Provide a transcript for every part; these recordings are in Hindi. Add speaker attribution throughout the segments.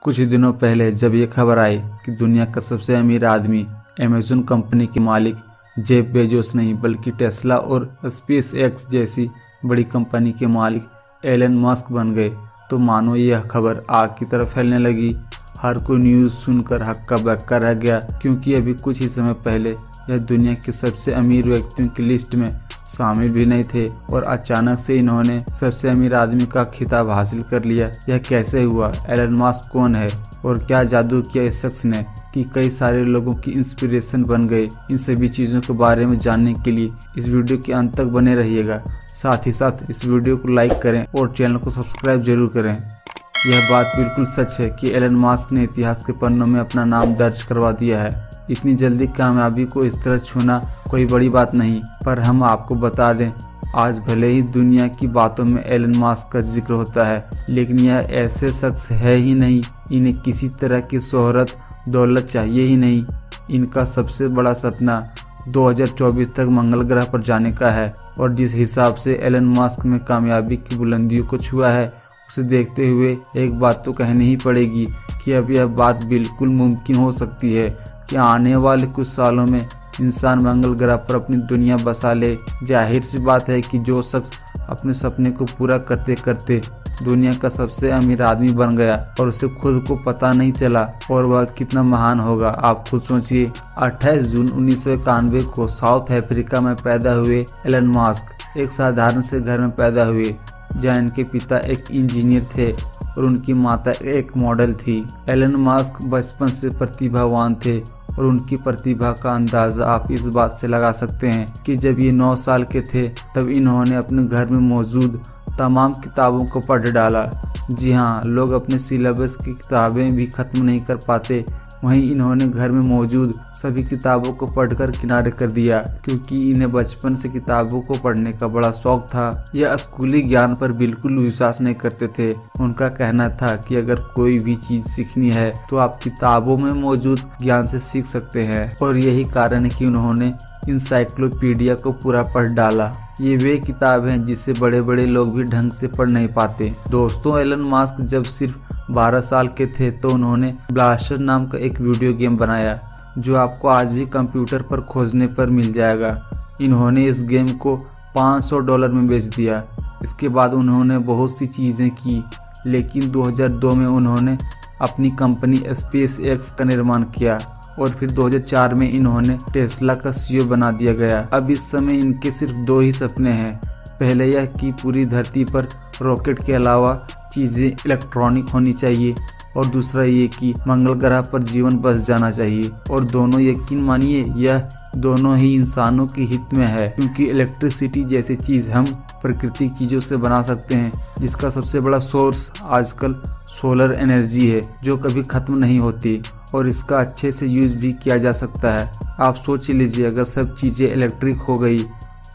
Speaker 1: कुछ दिनों पहले जब ये खबर आई कि दुनिया का सबसे अमीर आदमी अमेज़न कंपनी के मालिक जेफ बेजोस नहीं बल्कि टेस्ला और स्पेस एक्स जैसी बड़ी कंपनी के मालिक एलन मस्क बन गए, तो मानो यह खबर आग की तरह फैलने लगी। हर कोई न्यूज़ सुनकर हक्का बक्का रह गया, क्योंकि अभी कुछ ही समय पहले यह दुनिया के सबसे अमीर व्यक्तियों की लिस्ट में शामिल भी नहीं थे और अचानक से इन्होंने सबसे अमीर आदमी का खिताब हासिल कर लिया। यह कैसे हुआ? एलन मस्क कौन है और क्या जादू किया इस शख्स ने कि कई सारे लोगों की इंस्पिरेशन बन गए? इन सभी चीज़ों के बारे में जानने के लिए इस वीडियो के अंत तक बने रहिएगा। साथ ही साथ इस वीडियो को लाइक करें और चैनल को सब्सक्राइब जरूर करें। यह बात बिल्कुल सच है कि एलन मस्क ने इतिहास के पन्नों में अपना नाम दर्ज करवा दिया है। इतनी जल्दी कामयाबी को इस तरह छूना कोई बड़ी बात नहीं, पर हम आपको बता दें, आज भले ही दुनिया की बातों में एलन मस्क का जिक्र होता है, लेकिन यह ऐसे शख्स है ही नहीं। इन्हें किसी तरह की शोहरत दौलत चाहिए ही नहीं। इनका सबसे बड़ा सपना 2024 तक मंगल ग्रह पर जाने का है, और जिस हिसाब से एलन मस्क में कामयाबी की बुलंदियों को छुआ है, उसे देखते हुए एक बात तो कहनी ही पड़ेगी कि अब यह बात बिल्कुल मुमकिन हो सकती है कि आने वाले कुछ सालों में इंसान मंगल ग्रह पर अपनी दुनिया बसा ले। जाहिर सी बात है कि जो शख्स अपने सपने को पूरा करते करते दुनिया का सबसे अमीर आदमी बन गया और उसे खुद को पता नहीं चला, और वह कितना महान होगा आप खुद सोचिए। 28 जून 1991 को साउथ अफ्रीका में पैदा हुए एलन मस्क एक साधारण से घर में पैदा हुए, जहाँ इनके पिता एक इंजीनियर थे और उनकी माता एक मॉडल थी। एलन मस्क बचपन से प्रतिभावान थे और उनकी प्रतिभा का अंदाज़ा आप इस बात से लगा सकते हैं कि जब ये 9 साल के थे तब इन्होंने अपने घर में मौजूद तमाम किताबों को पढ़ डाला। जी हाँ, लोग अपने सिलेबस की किताबें भी ख़त्म नहीं कर पाते, वहीं इन्होंने घर में मौजूद सभी किताबों को पढ़कर किनारे कर दिया, क्योंकि इन्हें बचपन से किताबों को पढ़ने का बड़ा शौक था। यह स्कूली ज्ञान पर बिल्कुल विश्वास नहीं करते थे। उनका कहना था कि अगर कोई भी चीज़ सीखनी है तो आप किताबों में मौजूद ज्ञान से सीख सकते हैं, और यही कारण है कि उन्होंने इंसाइक्लोपीडिया को पूरा पढ़ डाला। ये वे किताब हैं जिसे बड़े बड़े लोग भी ढंग से पढ़ नहीं पाते। दोस्तों, एलन मस्क जब सिर्फ 12 साल के थे तो उन्होंने ब्लास्टर नाम का एक वीडियो गेम बनाया, जो आपको आज भी कंप्यूटर पर खोजने पर मिल जाएगा। इन्होंने इस गेम को $500 में बेच दिया। इसके बाद उन्होंने बहुत सी चीज़ें की, लेकिन 2002 में उन्होंने अपनी कंपनी स्पेस एक्स का निर्माण किया, और फिर 2004 में इन्होंने टेस्ला का CEO बना दिया गया। अब इस समय इनके सिर्फ 2 ही सपने हैं। पहले यह कि पूरी धरती पर रॉकेट के अलावा चीज़ें इलेक्ट्रॉनिक होनी चाहिए, और दूसरा ये कि मंगल ग्रह पर जीवन बस जाना चाहिए। और दोनों, यकीन मानिए, यह दोनों ही इंसानों के हित में है, क्योंकि इलेक्ट्रिसिटी जैसी चीज़ हम प्राकृतिक चीज़ों से बना सकते हैं, जिसका सबसे बड़ा सोर्स आजकल सोलर एनर्जी है, जो कभी ख़त्म नहीं होती, और इसका अच्छे से यूज़ भी किया जा सकता है। आप सोच लीजिए, अगर सब चीज़ें इलेक्ट्रिक हो गई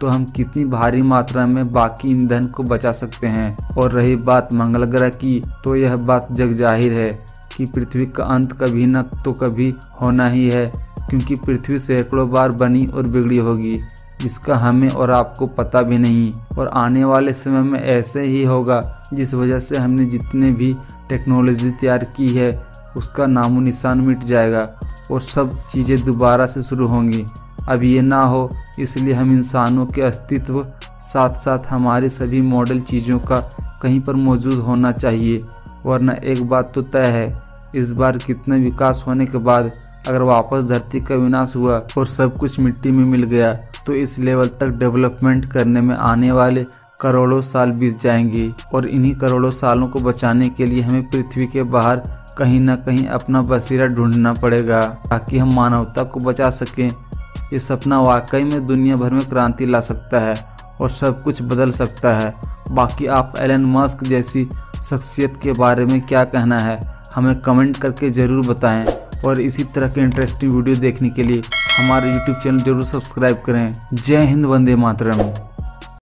Speaker 1: तो हम कितनी भारी मात्रा में बाकी ईंधन को बचा सकते हैं। और रही बात मंगल ग्रह की, तो यह बात जग जाहिर है कि पृथ्वी का अंत कभी न तो कभी होना ही है, क्योंकि पृथ्वी सैकड़ों बार बनी और बिगड़ी होगी, जिसका हमें और आपको पता भी नहीं। और आने वाले समय में ऐसे ही होगा, जिस वजह से हमने जितने भी टेक्नोलॉजी तैयार की है उसका नामो निशान मिट जाएगा और सब चीज़ें दोबारा से शुरू होंगी। अब ये ना हो, इसलिए हम इंसानों के अस्तित्व साथ साथ हमारी सभी मॉडल चीज़ों का कहीं पर मौजूद होना चाहिए। वरना एक बात तो तय है, इस बार कितना विकास होने के बाद अगर वापस धरती का विनाश हुआ और सब कुछ मिट्टी में मिल गया, तो इस लेवल तक डेवलपमेंट करने में आने वाले करोड़ों साल बीत जाएंगे, और इन्हीं करोड़ों सालों को बचाने के लिए हमें पृथ्वी के बाहर कहीं ना कहीं अपना बसेरा ढूंढना पड़ेगा, ताकि हम मानवता को बचा सकें। ये सपना वाकई में दुनिया भर में क्रांति ला सकता है और सब कुछ बदल सकता है। बाकी आप एलन मस्क जैसी शख्सियत के बारे में क्या कहना है, हमें कमेंट करके ज़रूर बताएं, और इसी तरह के इंटरेस्टिंग वीडियो देखने के लिए हमारे YouTube चैनल जरूर सब्सक्राइब करें। जय हिंद, वंदे मातरम।